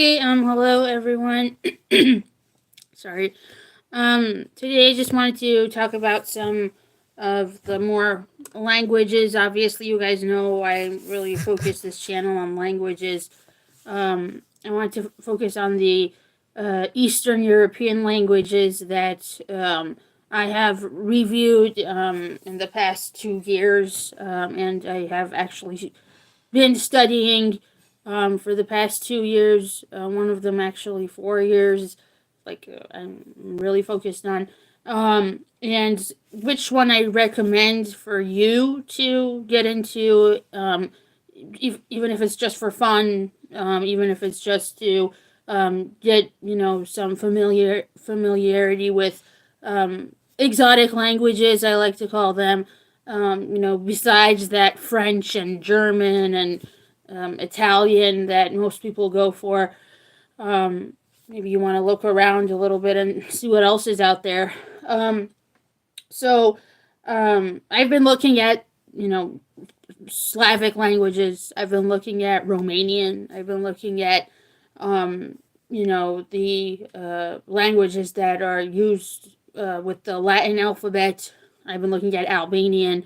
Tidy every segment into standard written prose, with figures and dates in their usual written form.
Okay, hello everyone. Sorry. Today I just wanted to talk about some of the more languages. Obviously, you guys know I really focus this channel on languages. I want to focus on the Eastern European languages that I have reviewed in the past 2 years, and I have actually been studying for the past 2 years. One of them actually 4 years. I'm really focused on. And which one I recommend for you to get into, even if it's just for fun, even if it's just to get some familiarity with exotic languages, I like to call them. Besides that French and German and Italian that most people go for. Maybe you want to look around a little bit and see what else is out there. So I've been looking at, Slavic languages. I've been looking at Romanian. I've been looking at, the languages that are used with the Latin alphabet. I've been looking at Albanian,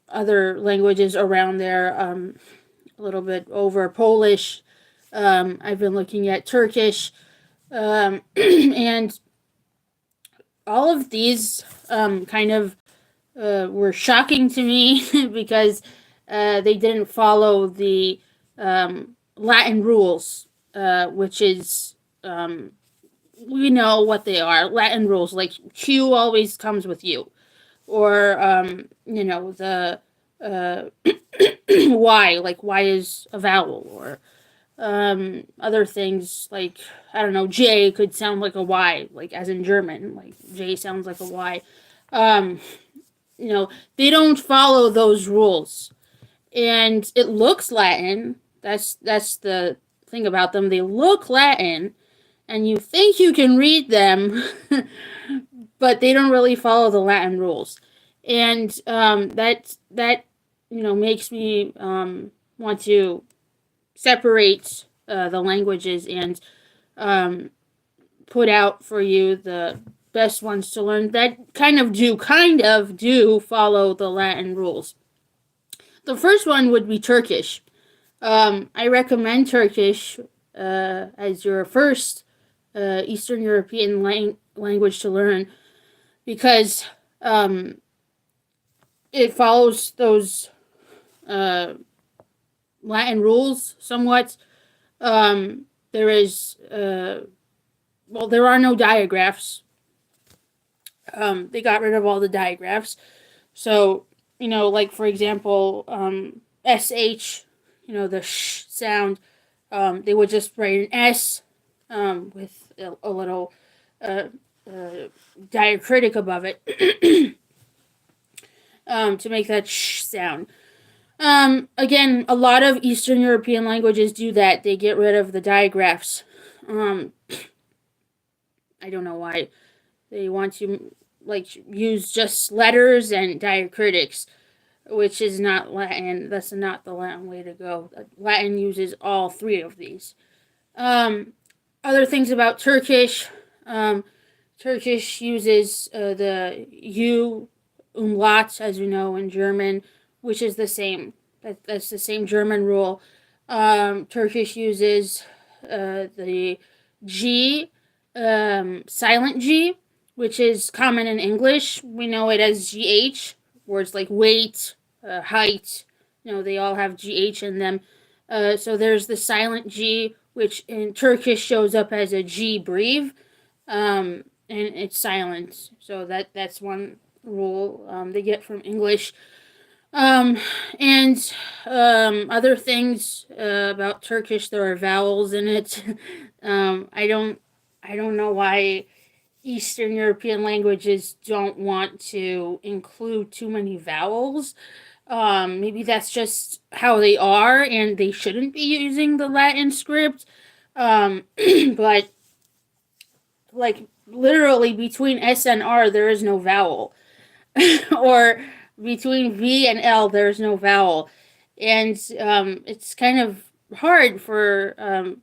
other languages around there, a little bit over Polish. I've been looking at Turkish, and all of these kind of were shocking to me because they didn't follow the Latin rules, which is we know what they are. Latin rules, like Q always comes with you, or the Y, like Y is a vowel, or other things like, I don't know, J could sound like a Y, like as in German, like J sounds like a Y. Um, they don't follow those rules, and it looks Latin. That's the thing about them. They look Latin, and you think you can read them, but they don't really follow the Latin rules, and that makes me want to separate the languages and put out for you the best ones to learn that kind of do follow the Latin rules. The first one would be Turkish. I recommend Turkish as your first Eastern European language to learn because it follows those Latin rules somewhat. There is, there are no digraphs. They got rid of all the digraphs. So, like for example, SH, the sh sound, they would just write an S with a little diacritic above it to make that sh sound. Again, a lot of Eastern European languages do that. They get rid of the digraphs. I don't know why. They want to use just letters and diacritics, which is not Latin. That's not the Latin way to go. Latin uses all three of these. Other things about Turkish. Turkish uses the U umlaut, as you know, in German, which is the same. That's the same German rule. Turkish uses the G, silent G, which is common in English. We know it as GH. Words like weight, height, they all have GH in them. So there's the silent G, which in Turkish shows up as a G breve, and it's silent. So that's one rule they get from English. And other things about Turkish, there are vowels in it. I don't know why Eastern European languages don't want to include too many vowels. Maybe that's just how they are, and they shouldn't be using the Latin script. But like literally between S and R, there is no vowel, or between V and L, there's no vowel, and it's kind of hard for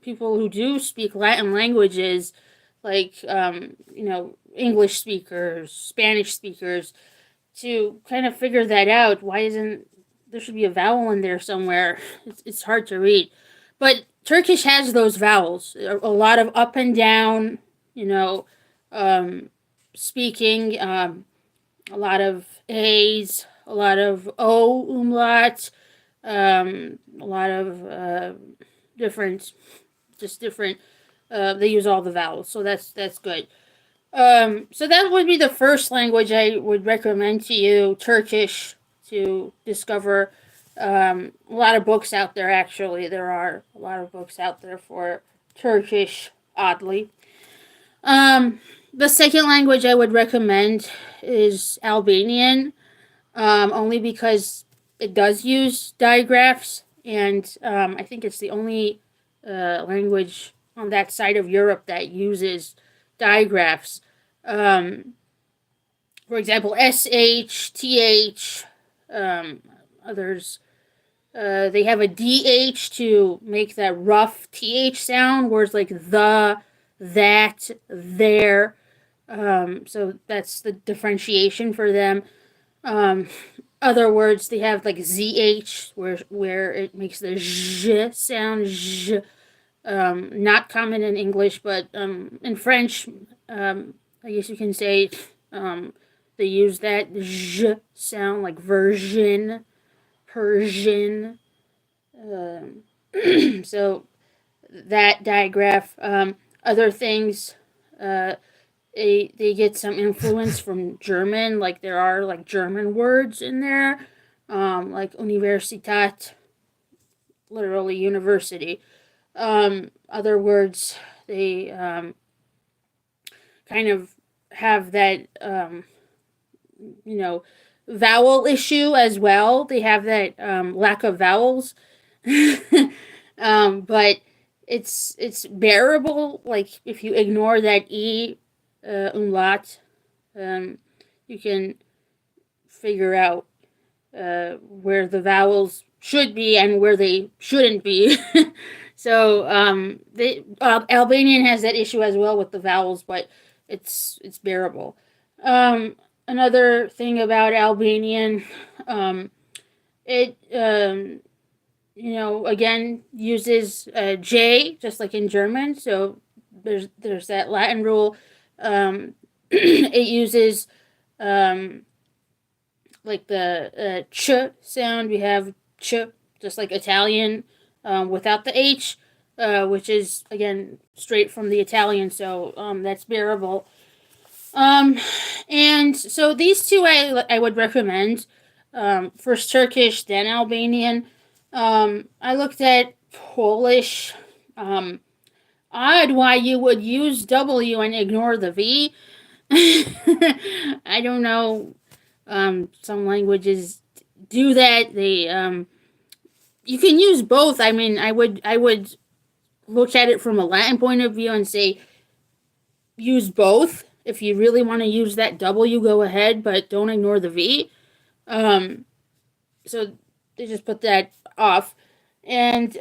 people who do speak Latin languages, like English speakers, Spanish speakers, to kind of figure that out. Why isn't there should be a vowel in there somewhere? It's hard to read, but Turkish has those vowels. A lot of up and down, you know, um, speaking. A lot of A's, a lot of O umlaut, a lot of different, just different. They use all the vowels, so that's good. So that would be the first language I would recommend to you, Turkish, to discover. A lot of books out there, actually. There are a lot of books out there for Turkish, oddly. Um, the second language I would recommend is Albanian, only because it does use digraphs, and I think it's the only language on that side of Europe that uses digraphs. Um, for example, SH, TH, um, others, they have a DH to make that rough TH sound, whereas like the, that, there. So that's the differentiation for them. Um, Other words, they have like ZH, where it makes the zh sound, zh. Not common in English, but in French, I guess you can say they use that zh sound, like version, Persian. Um, so that digraph. Other things, uh, they get some influence from German. Like there are like German words in there, like Universität, literally university. Other words, they kind of have that you know vowel issue as well. They have that lack of vowels, but it's bearable. Like if you ignore that e umlaut, um, you can figure out where the vowels should be and where they shouldn't be. So Albanian has that issue as well with the vowels, but it's bearable. Another thing about Albanian, um, it again uses J just like in German. So there's that Latin rule. It uses um, like the ch sound. We have ch just like Italian without the H, which is again straight from the Italian. So that's bearable. Um, and so these two I would recommend. First Turkish, then Albanian. I looked at Polish. Um, Odd why you would use W and ignore the V. I don't know. Some languages do that. They you can use both. I mean, I would look at it from a Latin point of view and say use both. If you really want to use that W, go ahead, but don't ignore the V. Um, so they just put that off. And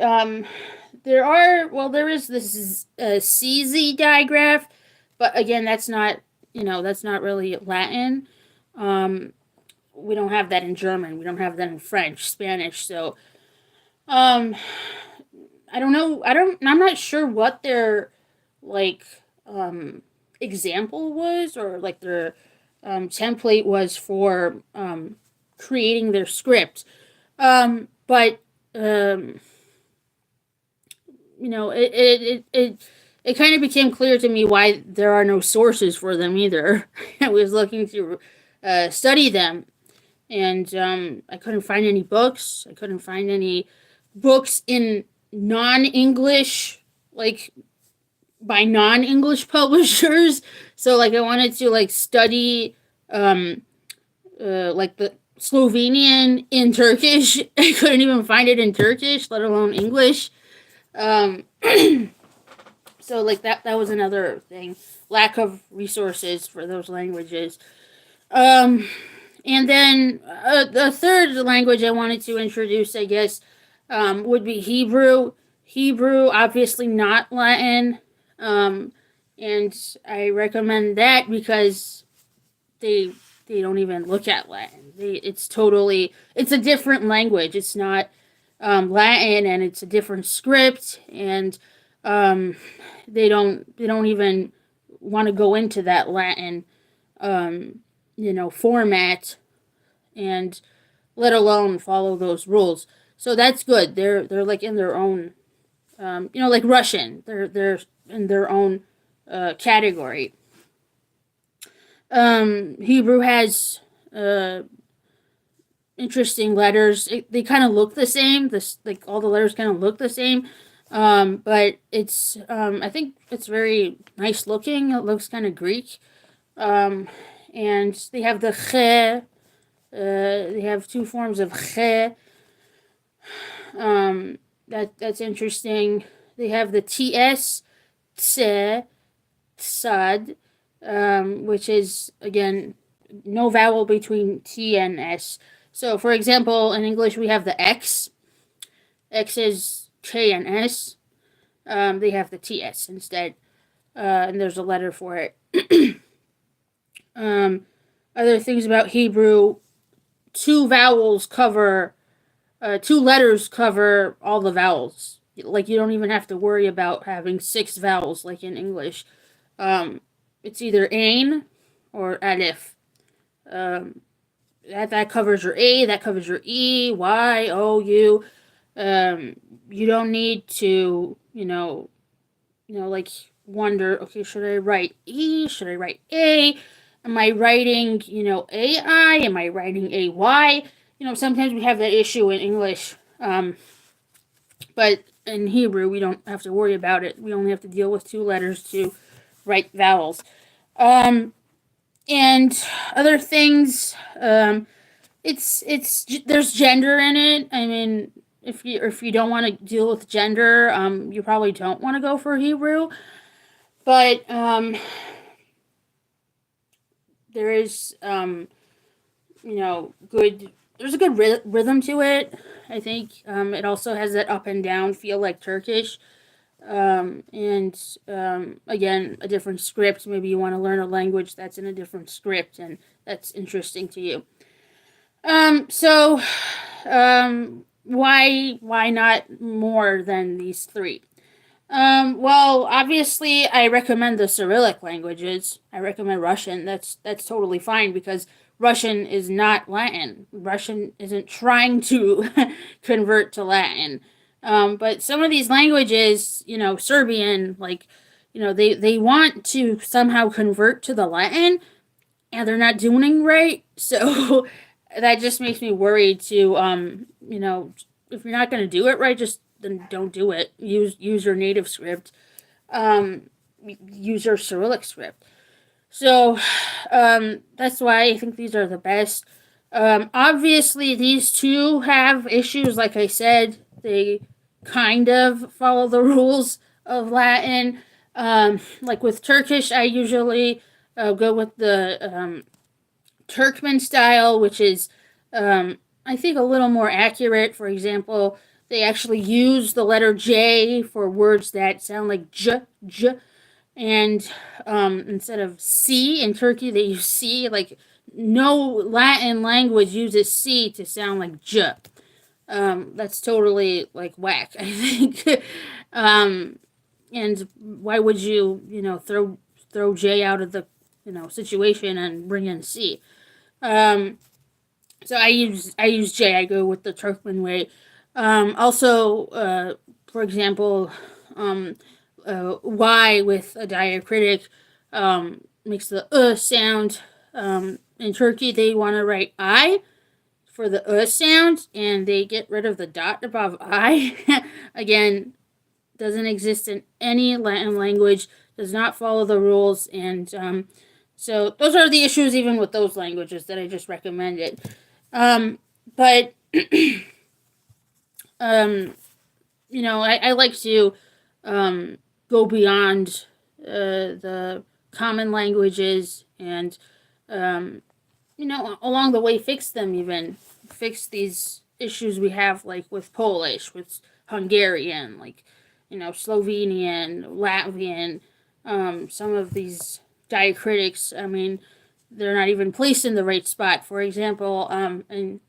there is this CZ digraph, but again, that's not really Latin. Um, we don't have that in German. We don't have that in French, Spanish. So um, I don't know. I'm not sure what their like example was, or like their template was for creating their script. But um, it kind of became clear to me why there are no sources for them either. I was looking to study them, and I couldn't find any books. I couldn't find any books in non-English, like by non-English publishers. So like I wanted to like study like the Slovenian in Turkish. I couldn't even find it in Turkish, let alone English. Um, so like that was another thing. Lack of resources for those languages. Um, and then the third language I wanted to introduce, I guess, would be Hebrew. Hebrew, obviously not Latin. And I recommend that because they they don't even look at Latin. It's a different language. It's not Latin, and it's a different script, and um, they don't even want to go into that Latin format, and let alone follow those rules. So that's good. They're like in their own like Russian. They're in their own category. Hebrew has uh, interesting letters. They kind of look the same. This like all the letters kind of look the same, but it's I think it's very nice looking. It looks kind of Greek, um, and they have the che. They have two forms of che. That's interesting. They have the ts, tse, tsad, which is again no vowel between T and S. So, for example, in English we have the X. X is K and S. They have the TS instead, and there's a letter for it. um, Other things about Hebrew: two letters cover all the vowels. Like you don't even have to worry about having six vowels like in English. Um, it's either ain or alif. Um, that covers your A, that covers your E, Y, O, U. You don't need to, like wonder, okay, should I write E? Should I write A? Am I writing, AI? Am I writing AY? Sometimes we have that issue in English, but in Hebrew, we don't have to worry about it. We only have to deal with two letters to write vowels. And other things, it's there's gender in it. I mean, if you don't want to deal with gender, you probably don't want to go for Hebrew. But there is good. There's a good rhythm to it. I think it also has that up and down feel like Turkish. And again, a different script. Maybe you want to learn a language that's in a different script, and that's interesting to you. So, why not more than these three? Well, obviously, I recommend the Cyrillic languages. I recommend Russian. That's totally fine because Russian is not Latin. Russian isn't trying to convert to Latin. But some of these languages, Serbian, like, they want to somehow convert to the Latin, and they're not doing right. So that just makes me worried to if you're not going to do it right, just then don't do it. Use your native script. Um, Use your Cyrillic script. So that's why I think these are the best. Obviously, these two have issues. Like I said, they kind of follow the rules of Latin. Like with Turkish, I usually go with the Turkmen style, which is, I think, a little more accurate. For example, they actually use the letter J for words that sound like j, and instead of C in Turkey, they use C. Like, no Latin language uses C to sound like j. That's totally like whack, I think. And why would you, throw J out of the, situation and bring in C? Um, so I use J. I go with the Turkmen way. Also, for example, um, Y with a diacritic makes the sound. In Turkey, they want to write I for the sound, and they get rid of the dot above I. Again, doesn't exist in any Latin language. Does not follow the rules, and so those are the issues even with those languages that I just recommended. But um, I like to go beyond the common languages and along the way fix them, even fix these issues we have, like with Polish, with Hungarian, like Slovenian, Latvian, some of these diacritics, I mean, they're not even placed in the right spot. For example, in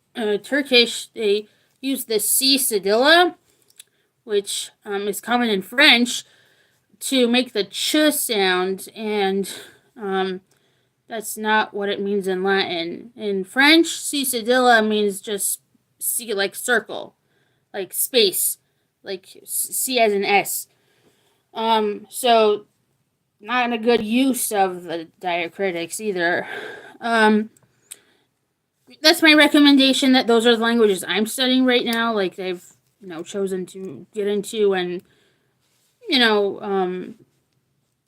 Turkish, they use the C cedilla, which is common in French, to make the ch sound, and that's not what it means in Latin. In French, C cedilla means just C, like circle, like space, like C as an S. So not a good use of the diacritics either. That's my recommendation. That those are the languages I'm studying right now. Like they've chosen to get into, and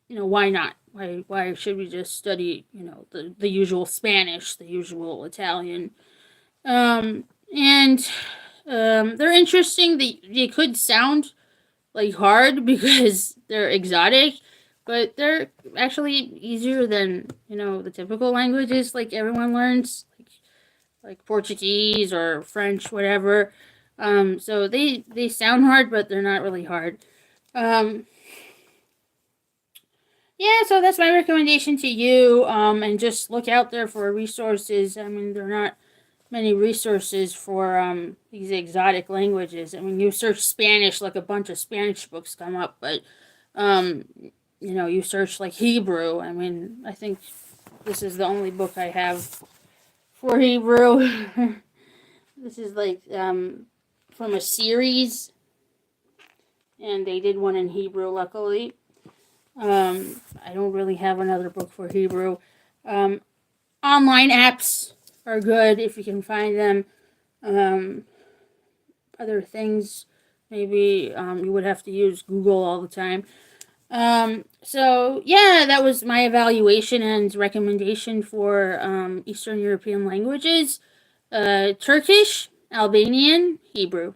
why not? Why should we just study the usual Spanish, the usual Italian, and they're interesting. They could sound like hard because they're exotic, but they're actually easier than the typical languages like everyone learns, like Portuguese or French, whatever. So they sound hard, but they're not really hard. Yeah, so that's my recommendation to you. And just look out there for resources. I mean, there are not many resources for these exotic languages. I mean, you search Spanish, like a bunch of Spanish books come up, but you search like Hebrew. I mean, I think this is the only book I have for Hebrew. This is like from a series, and they did one in Hebrew, luckily. I don't really have another book for Hebrew. Online apps are good if you can find them. Other things, maybe you would have to use Google all the time. So yeah, that was my evaluation and recommendation for Eastern European languages. Turkish, Albanian, Hebrew.